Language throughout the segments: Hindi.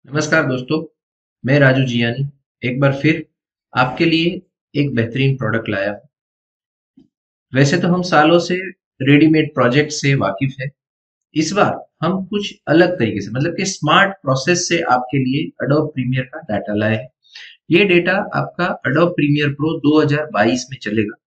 नमस्कार दोस्तों, मैं राजू जियानी एक बार फिर आपके लिए एक बेहतरीन प्रोडक्ट लाया हूं। वैसे तो हम सालों से रेडीमेड प्रोजेक्ट से वाकिफ है। इस बार हम कुछ अलग तरीके से मतलब कि स्मार्ट प्रोसेस से आपके लिए एडोब प्रीमियर का डाटा लाए हैं। ये डेटा आपका एडोब प्रीमियर प्रो 2022 में चलेगा।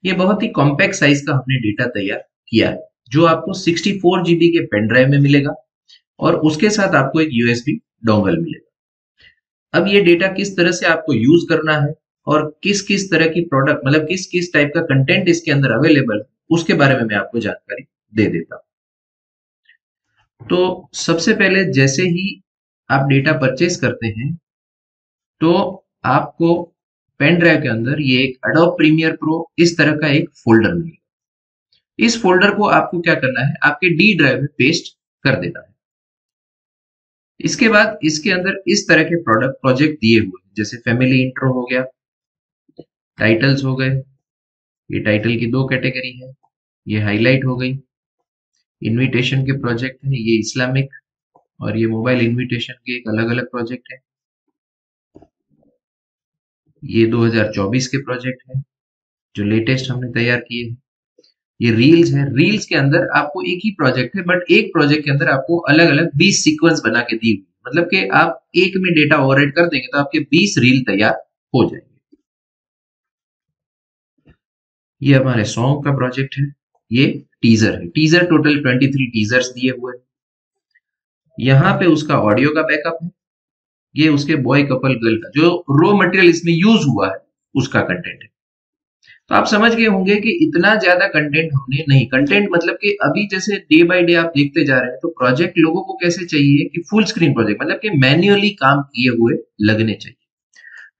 ये बहुत ही कॉम्पैक्ट साइज का हमने डेटा तैयार किया है, जो आपको 64 जीबी के पेन ड्राइव में मिलेगा और उसके साथ आपको एक यूएसबी डोंगल मिलेगा। अब ये डेटा किस तरह से आपको यूज करना है और किस किस तरह की प्रोडक्ट मतलब किस किस टाइप का कंटेंट इसके अंदर अवेलेबल है, उसके बारे में मैं आपको जानकारी दे देता हूं। तो सबसे पहले जैसे ही आप डेटा परचेज करते हैं तो आपको पेन ड्राइव के अंदर ये एक एडोब प्रीमियर प्रो इस तरह का एक फोल्डर मिलेगा। इस फोल्डर को आपको क्या करना है, आपके डी ड्राइव में पेस्ट कर देना है। इसके बाद इसके अंदर इस तरह के प्रोजेक्ट दिए हुए हैं, जैसे फैमिली इंट्रो हो गया, टाइटल्स हो गए। ये टाइटल की दो कैटेगरी है। ये हाईलाइट हो गई। इनविटेशन के प्रोजेक्ट है, ये इस्लामिक और ये मोबाइल इनविटेशन के एक अलग अलग प्रोजेक्ट है। ये 2024 के प्रोजेक्ट है जो लेटेस्ट हमने तैयार किए हैं। ये रील्स है। रील्स के अंदर आपको एक ही प्रोजेक्ट है, बट एक प्रोजेक्ट के अंदर आपको अलग अलग 20 सीक्वेंस बना के दी हुई, मतलब कि आप एक में डेटा ओवरराइट कर देंगे तो आपके 20 रील तैयार हो जाएंगे। ये हमारे सॉन्ग का प्रोजेक्ट है। ये टीजर है। टीजर टोटल 23 टीजर्स दिए हुए हैं। यहाँ पे उसका ऑडियो का बैकअप है। ये उसके बॉय कपल गर्ल का जो रो मटेरियल इसमें यूज हुआ है उसका कंटेंट है। तो आप समझ गए होंगे कि इतना ज्यादा कंटेंट हमने नहीं, कंटेंट मतलब कि अभी जैसे डे बाय डे आप देखते जा रहे हैं तो प्रोजेक्ट लोगों को कैसे चाहिए कि फुल स्क्रीन प्रोजेक्ट मतलब कि मैन्युअली काम किए हुए लगने चाहिए।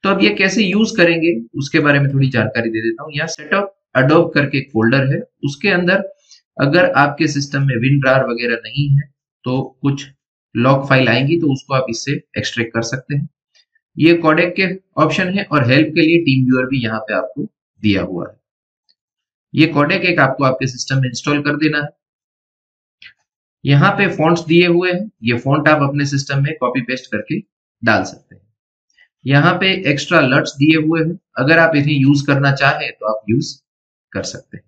तो अब ये कैसे यूज करेंगे उसके बारे में थोड़ी जानकारी दे देता हूँ। यहाँ सेटअप अडोब करके एक फोल्डर है, उसके अंदर अगर आपके सिस्टम में विनरार वगैरह नहीं है तो कुछ लॉग फाइल आएंगी तो उसको आप इससे एक्सट्रैक्ट कर सकते हैं। ये कोडेक के ऑप्शन है और हेल्प के लिए टीम व्यूअर भी यहाँ पे आपको दिया हुआ है। ये कोडेक एक आपको आपके सिस्टम में इंस्टॉल कर देना है। यहाँ पे फॉन्ट्स दिए हुए हैं। ये फॉन्ट आप अपने सिस्टम में कॉपी पेस्ट करके डाल सकते हैं। यहाँ पे एक्स्ट्रा अलर्ट्स दिए हुए हैं, अगर आप इन्हें यूज करना चाहें तो आप यूज कर सकते हैं।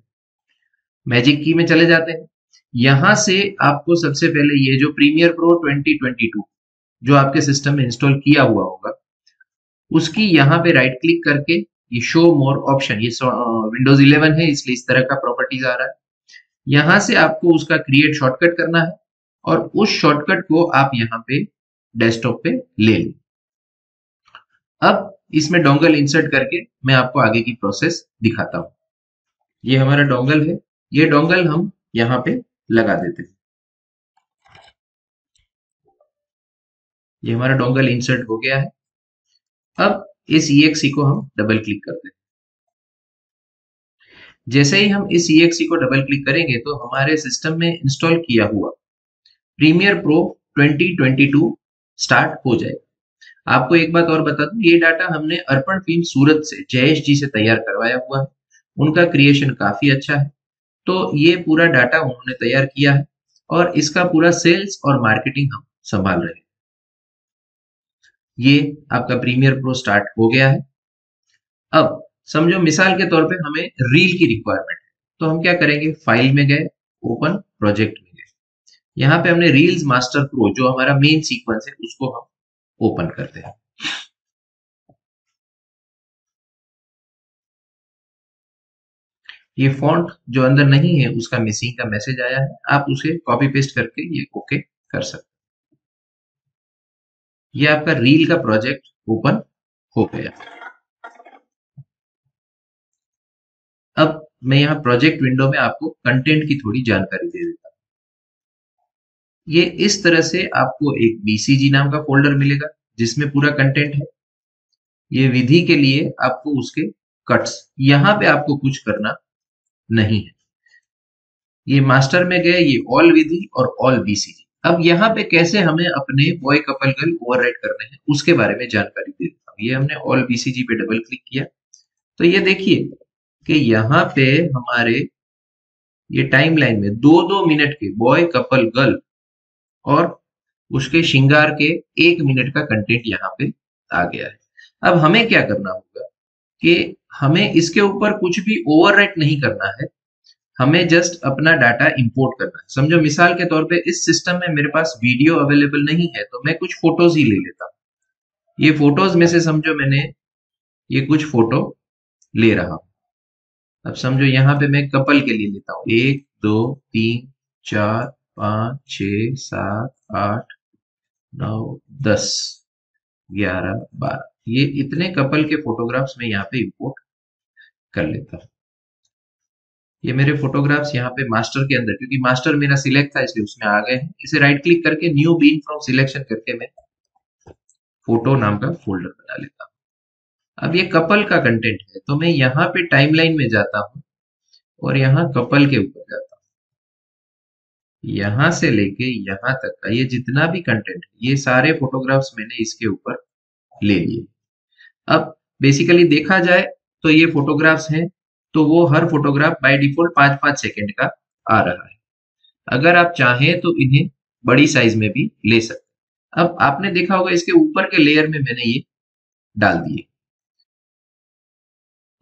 मैजिक की में चले जाते हैं। यहां से आपको सबसे पहले ये जो प्रीमियर प्रो 2022 जो आपके सिस्टम में इंस्टॉल किया हुआ होगा उसकी यहाँ पे राइट क्लिक करके ये शो मोर ऑप्शन, ये विंडोज 11 है इसलिए इस तरह का प्रॉपर्टीज आ रहा है। यहां से आपको उसका क्रिएट शॉर्टकट करना है और उस शॉर्टकट को आप यहाँ पे डेस्कटॉप पे ले लें। अब इसमें डोंगल इंसर्ट करके मैं आपको आगे की प्रोसेस दिखाता हूं। ये हमारा डोंगल है। ये डोंगल हम यहाँ पे लगा देते हैं। ये हमारा डोंगल इंसर्ट हो गया है। अब इस EXE को हम डबल क्लिक करते हैं। जैसे ही हम इस EXE को डबल क्लिक करेंगे तो हमारे सिस्टम में इंस्टॉल किया हुआ प्रीमियर प्रो 2022 स्टार्ट हो जाएगा। आपको एक बात और बता दूं, ये डाटा हमने अर्पण फिल्म सूरत से जयेश जी से तैयार करवाया हुआ है। उनका क्रिएशन काफी अच्छा है। तो ये पूरा डाटा उन्होंने तैयार किया है और इसका पूरा सेल्स और मार्केटिंग हम संभाल रहे हैं। ये आपका प्रीमियर प्रो स्टार्ट हो गया है। अब समझो मिसाल के तौर पे हमें रील की रिक्वायरमेंट है तो हम क्या करेंगे, फाइल में गए, ओपन प्रोजेक्ट में गए। यहाँ पे हमने रील्स मास्टर प्रो जो हमारा मेन सीक्वेंस है उसको हम ओपन करते हैं। ये फॉन्ट जो अंदर नहीं है उसका मिसिंग का मैसेज आया है, आप उसे कॉपी पेस्ट करके ये ओके कर सकते हैं। ये आपका रील का प्रोजेक्ट ओपन हो गया। अब मैं यहाँ प्रोजेक्ट विंडो में आपको कंटेंट की थोड़ी जानकारी दे देता हूँ। ये इस तरह से आपको एक BCG नाम का फोल्डर मिलेगा जिसमें पूरा कंटेंट है। ये विधि के लिए आपको उसके कट्स, यहाँ पे आपको कुछ करना नहीं है। ये मास्टर में गए, ये ऑल विधि और ऑल BCG। अब यहाँ पे कैसे हमें अपने बॉय कपल गर्ल ओवरराइट करने हैं उसके बारे में जानकारी दे देता हूँ। ये हमने ऑल BCG पे डबल क्लिक किया तो ये देखिए कि यहाँ पे हमारे ये टाइमलाइन में 2-2 मिनट के बॉय कपल गर्ल और उसके श्रृंगार के 1 मिनट का कंटेंट यहाँ पे आ गया है। अब हमें क्या करना होगा कि हमें इसके ऊपर कुछ भी ओवरराइट नहीं करना है, हमें जस्ट अपना डाटा इंपोर्ट करना है। समझो मिसाल के तौर पे इस सिस्टम में मेरे पास वीडियो अवेलेबल नहीं है, तो मैं कुछ फोटोज ही ले लेता हूँ। ये फोटोज में से समझो मैंने ये कुछ फोटो ले रहा हूँ। अब समझो यहाँ पे मैं कपल के लिए लेता हूँ, 1 2 3 4 5 6 7 8 9 10 11 12, ये इतने कपल के फोटोग्राफ्स में यहाँ पे इंपोर्ट कर लेता हूँ। ये मेरे फोटोग्राफ्स यहाँ पे मास्टर के अंदर, क्योंकि मास्टर मेरा सिलेक्ट था इसलिए उसमें आ गए हैं। इसे राइट क्लिक करके न्यू बीन फ्रॉम सिलेक्शन करके मैं फोटो नाम का फोल्डर बना लेता हूँ। अब ये कपल का कंटेंट है, तो मैं यहाँ पे टाइमलाइन में जाता हूँ और यहाँ कपल के ऊपर जाता हूँ। यहाँ से लेके यहाँ तक का ये जितना भी कंटेंट है, ये सारे फोटोग्राफ्स मैंने इसके ऊपर ले लिए। अब बेसिकली देखा जाए तो ये फोटोग्राफ्स हैं, तो वो हर फोटोग्राफ बाय डिफॉल्ट 5-5 सेकंड का आ रहा है। अगर आप चाहें तो इन्हें बड़ी साइज में भी ले सकते हैं। अब आपने देखा होगा इसके ऊपर के लेयर में मैंने ये डाल दिए।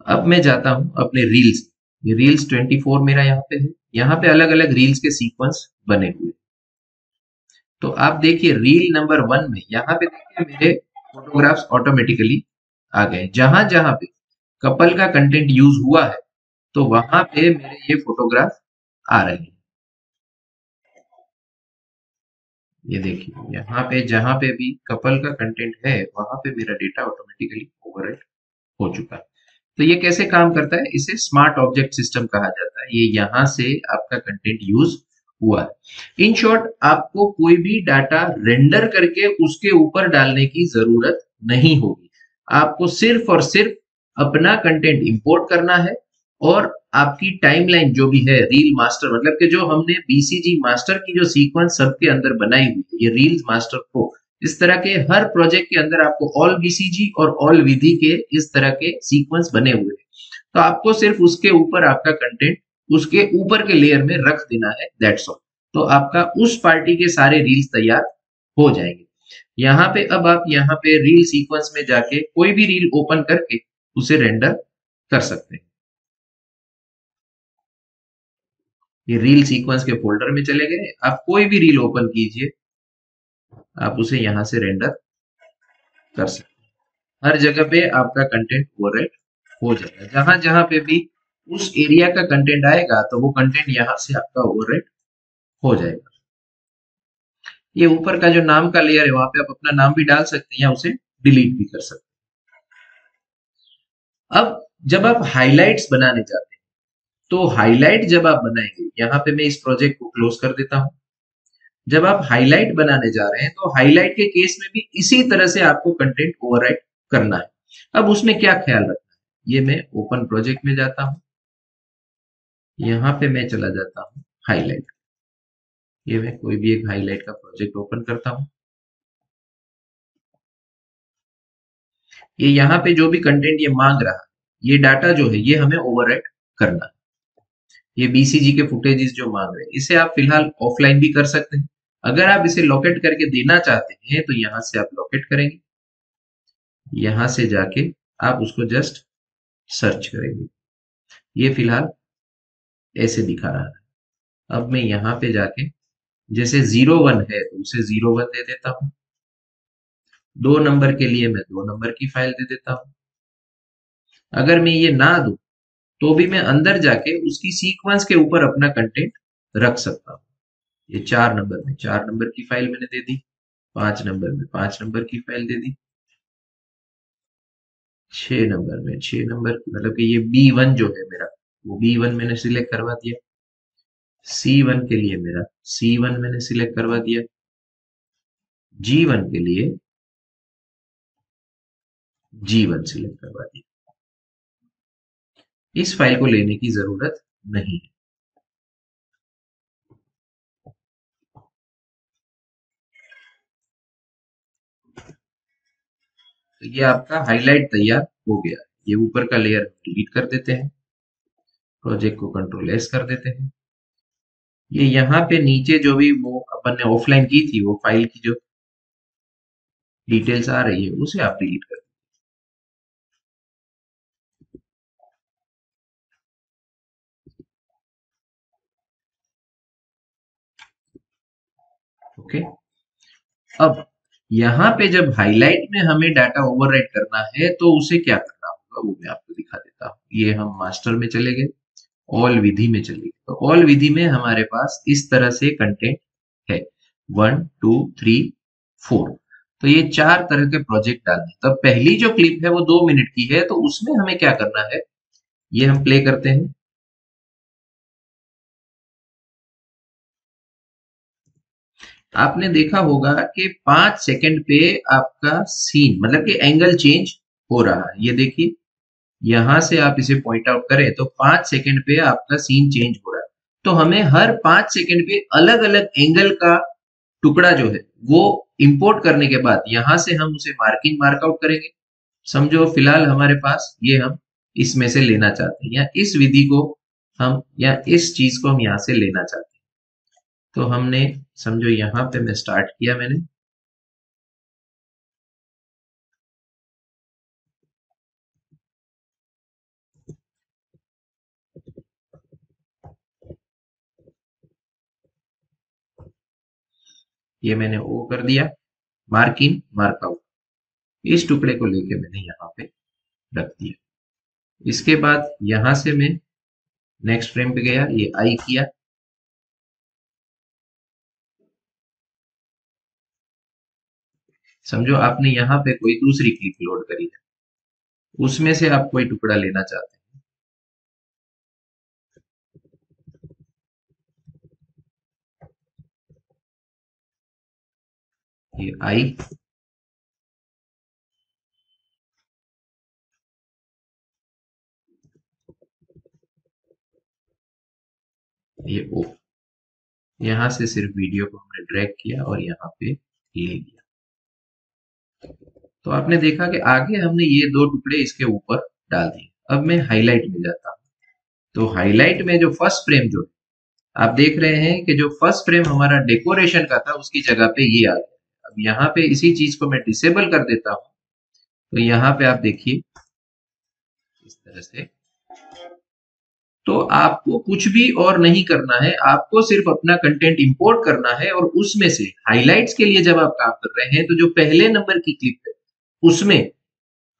अब मैं जाता हूं अपने रील्स, ये रील्स 24 मेरा यहाँ पे है। यहाँ पे अलग अलग रील्स के सीक्वेंस बने हुए। तो आप देखिए रील नंबर 1 में यहाँ पे देखिए मेरे फोटोग्राफ्स ऑटोमेटिकली आ गए। जहां जहां पे कपल का कंटेंट यूज हुआ है, तो वहां पे मेरे ये फोटोग्राफ आ रहे हैं। ये देखिए यहाँ पे जहां पे भी कपल का कंटेंट है, वहां पे मेरा डेटा ऑटोमेटिकली ओवरराइट हो चुका है। तो ये कैसे काम करता है, इसे स्मार्ट ऑब्जेक्ट सिस्टम कहा जाता है। ये यहाँ से आपका कंटेंट यूज हुआ है। इन शॉर्ट, आपको कोई भी डाटा रेंडर करके उसके ऊपर डालने की जरूरत नहीं होगी। आपको सिर्फ और सिर्फ अपना कंटेंट इंपोर्ट करना है और आपकी टाइमलाइन जो भी है रील मास्टर, मतलब कि जो हमने बीसीजी मास्टर की जो सीक्वेंस सबके अंदर बनाई हुई है, ये रील्स मास्टर प्रो, इस तरह के हर प्रोजेक्ट के अंदर आपको ऑल बीसीजी और ऑल विधि के इस तरह के सीक्वेंस बने हुए हैं। तो आपको सिर्फ उसके ऊपर आपका कंटेंट उसके ऊपर के लेयर में रख देना है, दैट्स ऑल। तो आपका उस पार्टी के सारे रील्स तैयार हो जाएंगे। यहाँ पे अब आप यहाँ पे रील सीक्वेंस में जाके कोई भी रील ओपन करके उसे रेंडर कर सकते हैं। ये रील सीक्वेंस के फोल्डर में चले गए, आप कोई भी रील ओपन कीजिए, आप उसे यहां से रेंडर कर सकते हैं। हर जगह पे आपका कंटेंट ओवरराइट हो जाएगा। जहां जहां पे भी उस एरिया का कंटेंट आएगा, तो वो कंटेंट यहां से आपका ओवरराइट हो जाएगा। ये ऊपर का जो नाम का लेयर है, वहां पे आप अपना नाम भी डाल सकते हैं या उसे डिलीट भी कर सकते हैं। अब जब आप हाइलाइट्स बनाने जाते हैं, तो हाइलाइट जब आप बनाएंगे, यहाँ पे मैं इस प्रोजेक्ट को क्लोज कर देता हूं। जब आप हाइलाइट बनाने जा रहे हैं, तो हाइलाइट के केस में भी इसी तरह से आपको कंटेंट ओवरराइट करना है। अब उसमें क्या ख्याल रखना है, ये मैं ओपन प्रोजेक्ट में जाता हूं, यहां पे मैं चला जाता हूं हाईलाइट। ये मैं कोई भी एक हाईलाइट का प्रोजेक्ट ओपन करता हूं। ये यहाँ पे जो भी कंटेंट ये मांग रहा है, ये डाटा जो है ये हमें ओवरराइट करना है। ये बीसीजी के फुटेजेस जो मांग रहे हैं, इसे आप फिलहाल ऑफलाइन भी कर सकते हैं। अगर आप इसे लोकेट करके देना चाहते हैं, तो यहां से आप लोकेट करेंगे, यहां से जाके आप उसको जस्ट सर्च करेंगे। ये फिलहाल ऐसे दिखा रहा है। अब मैं यहाँ पे जाके जैसे 01 है तो उसे 01 दे देता हूँ। 2 नंबर के लिए मैं 2 नंबर की फाइल दे देता हूँ। अगर मैं ये ना दूं, तो भी मैं अंदर जाके उसकी सीक्वेंस के ऊपर अपना कंटेंट रख सकता हूँ। ये 4 नंबर में 4 नंबर की फाइल मैंने दे दी, 5 नंबर में 5 नंबर की फाइल दे दी, 6 नंबर में 6 नंबर, मतलब कि ये B1 जो है मेरा, वो B1 मैंने सिलेक्ट करवा दिया। C1 के लिए मेरा C1 मैंने सिलेक्ट करवा दिया। G1 के लिए G1 सिलेक्ट करवा दिया। इस फाइल को लेने की जरूरत नहीं है। तो ये आपका हाईलाइट तैयार हो गया। ये ऊपर का लेयर डिलीट कर देते हैं, प्रोजेक्ट को कंट्रोल एस कर देते हैं। ये यहाँ पे नीचे जो भी वो अपन ने ऑफलाइन की थी, वो फाइल की जो डिटेल्स आ रही है उसे आप डिलीट कर दो। ओके, अब यहाँ पे जब हाईलाइट में हमें डाटा ओवरराइट करना है तो उसे क्या करना होगा वो मैं आपको दिखा देता हूँ। ये हम मास्टर में चले गए, ऑल विधि में चले गए, तो ऑल विधि में हमारे पास इस तरह से कंटेंट है, 1 2 3 4। तो ये 4 तरह के प्रोजेक्ट डालने। तब पहली जो क्लिप है वो 2 मिनट की है, तो उसमें हमें क्या करना है, ये हम प्ले करते हैं। आपने देखा होगा कि 5 सेकंड पे आपका सीन मतलब कि एंगल चेंज हो रहा है। ये देखिए, यहां से आप इसे पॉइंट आउट करें तो 5 सेकंड पे आपका सीन चेंज हो रहा है। तो हमें हर 5 सेकंड पे अलग अलग एंगल का टुकड़ा जो है वो इंपोर्ट करने के बाद यहां से हम उसे मार्किंग मार्कआउट करेंगे। समझो फिलहाल हमारे पास ये हम इसमें से लेना चाहते हैं, या इस विधि को हम या इस चीज को हम यहां से लेना चाहते हैं। तो हमने समझो यहां पे मैं स्टार्ट किया मैंने, ये मैंने वो कर दिया, मार्किंग मार्कआउट। इस टुकड़े को लेके मैंने यहाँ पे रख दिया। इसके बाद यहां से मैं नेक्स्ट फ्रेम पे गया, ये आई किया। समझो आपने यहाँ पे कोई दूसरी क्लिप लोड करी है, उसमें से आप कोई टुकड़ा लेना चाहते हैं, ये आई, ये ओ। यहां से सिर्फ वीडियो को हमने ड्रैग किया और यहाँ पे ले लिया। तो आपने देखा कि आगे हमने ये दो टुकड़े इसके ऊपर डाल दिए। अब मैं हाईलाइट में जाता हूँ, तो हाईलाइट में जो फर्स्ट फ्रेम जो आप देख रहे हैं कि जो फर्स्ट फ्रेम हमारा डेकोरेशन का था उसकी जगह पे ये आ गया। अब यहाँ पे इसी चीज को मैं डिसेबल कर देता हूँ, तो यहाँ पे आप देखिए इस तरह से। तो आपको कुछ भी और नहीं करना है, आपको सिर्फ अपना कंटेंट इंपोर्ट करना है और उसमें से हाइलाइट्स के लिए जब आप काम कर रहे हैं तो जो पहले नंबर की क्लिप है उसमें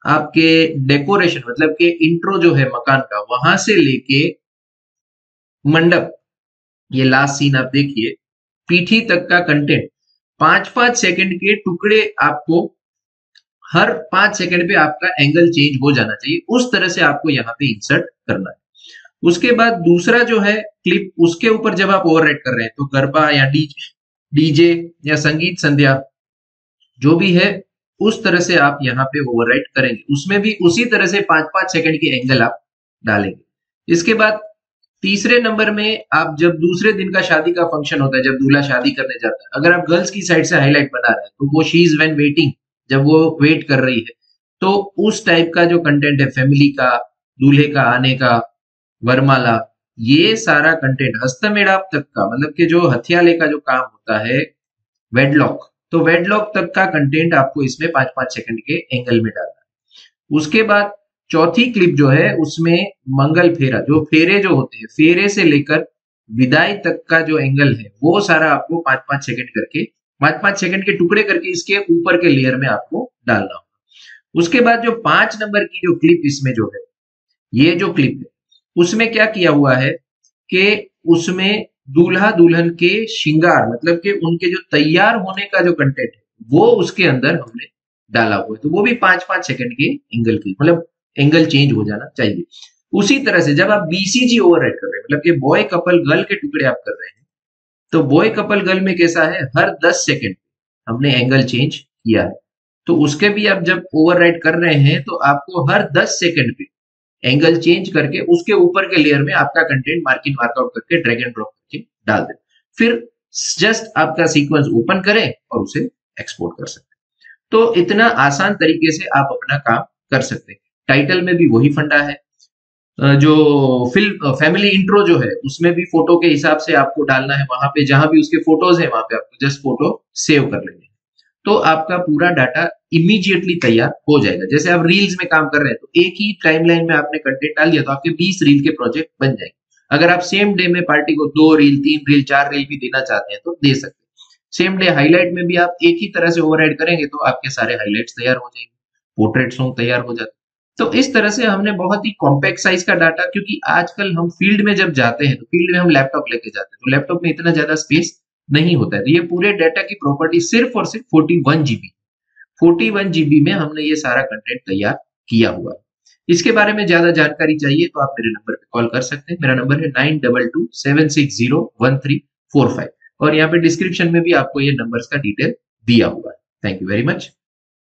आपके डेकोरेशन मतलब के इंट्रो जो है मकान का, वहां से लेके मंडप, ये लास्ट सीन आप देखिए, पीठी तक का कंटेंट 5 5 सेकंड के टुकड़े आपको हर 5 सेकंड पे आपका एंगल चेंज हो जाना चाहिए। उस तरह से आपको यहाँ पे इंसर्ट करना है। उसके बाद दूसरा जो है क्लिप, उसके ऊपर जब आप ओवरराइट कर रहे हैं तो गरबा या डीजे या संगीत संध्या जो भी है उस तरह से आप यहाँ पे ओवरराइट करेंगे। उसमें भी उसी तरह से 5 5 सेकंड के एंगल आप डालेंगे। इसके बाद तीसरे नंबर में आप जब दूसरे दिन का शादी का फंक्शन होता है, जब दूल्हा शादी करने जाता है, अगर आप गर्ल्स की साइड से हाईलाइट बना रहे हैं तो वो शी इज व्हेन वेटिंग, जब वो वेट कर रही है, तो उस टाइप का जो कंटेंट है फैमिली का, दूल्हे का आने का, वरमाला, ये सारा कंटेंट हस्तमेड़ाप तक का मतलब कि जो हथियाले का जो काम होता है, वेडलॉक, तो वेडलॉक तक का कंटेंट आपको इसमें 5 5 सेकंड के एंगल में डालना है। उसके बाद चौथी क्लिप जो है उसमें मंगल फेरा, जो फेरे जो होते हैं, फेरे से लेकर विदाई तक का जो एंगल है वो सारा आपको 5 5 सेकंड करके 5 5 सेकंड के टुकड़े करके इसके ऊपर के लेयर में आपको डालना होगा। उसके बाद जो 5 नंबर की जो क्लिप इसमें जो है, ये जो क्लिप है उसमें क्या किया हुआ है कि उसमें दूल्हा दुल्हन के श्रृंगार मतलब कि उनके जो तैयार होने का जो कंटेंट है वो उसके अंदर हमने डाला हुआ है। तो वो भी 5 5 सेकंड के एंगल की मतलब एंगल चेंज हो जाना चाहिए। उसी तरह से जब आप बीसीजी ओवरराइड कर रहे हैं मतलब कि बॉय कपल गर्ल के टुकड़े आप कर रहे हैं, तो बॉय कपल गर्ल में कैसा है, हर 10 सेकंड हमने एंगल चेंज किया है। तो उसके भी आप जब ओवरराइड कर रहे हैं तो आपको हर 10 सेकंड पे एंगल चेंज करके उसके ऊपर के लेयर में आपका कंटेंट मार्किंग मार्कआउट करके ड्रैग एंड ड्रॉप करके डाल दें। फिर जस्ट आपका सीक्वेंस ओपन करें और उसे एक्सपोर्ट कर सकते हैं। तो इतना आसान तरीके से आप अपना काम कर सकते हैं। टाइटल में भी वही फंडा है। जो फिल्म फैमिली इंट्रो जो है उसमें भी फोटो के हिसाब से आपको डालना है, वहां पे जहां भी उसके फोटोज है वहां पे आपको जस्ट फोटो सेव कर लेंगे, तो आपका पूरा डाटा इमीडिएटली तैयार हो जाएगा। जैसे आप रील्स में काम कर रहे हैं तो एक ही टाइमलाइन में आपने कंटेंट डाल दिया तो आपके 20 रील के प्रोजेक्ट बन जाएंगे। अगर आप सेम डे में पार्टी को 2 रील 3 रील 4 रील भी देना चाहते हैं तो दे सकते हैं। सेम डे हाईलाइट में भी आप एक ही तरह से ओवरराइड करेंगे तो आपके सारे हाईलाइट्स तैयार हो जाएंगे, पोर्ट्रेट सॉन्ग तैयार हो जाते हैं। तो इस तरह से हमने बहुत ही कॉम्पैक्ट साइज का डाटा, क्योंकि आजकल हम फील्ड में जब जाते हैं तो फील्ड में हम लैपटॉप लेके जाते हैं तो लैपटॉप में इतना ज्यादा स्पेस नहीं होता है, तो ये पूरे डाटा की प्रॉपर्टी सिर्फ और सिर्फ 41 GB, 41 GB में हमने ये सारा कंटेंट तैयार किया हुआ है। इसके बारे में ज्यादा जानकारी चाहिए तो आप मेरे नंबर पे कॉल कर सकते हैं। मेरा नंबर है 9227601345 और यहाँ पे डिस्क्रिप्शन में भी आपको ये नंबर्स का डिटेल दिया हुआ है। Thank you very much.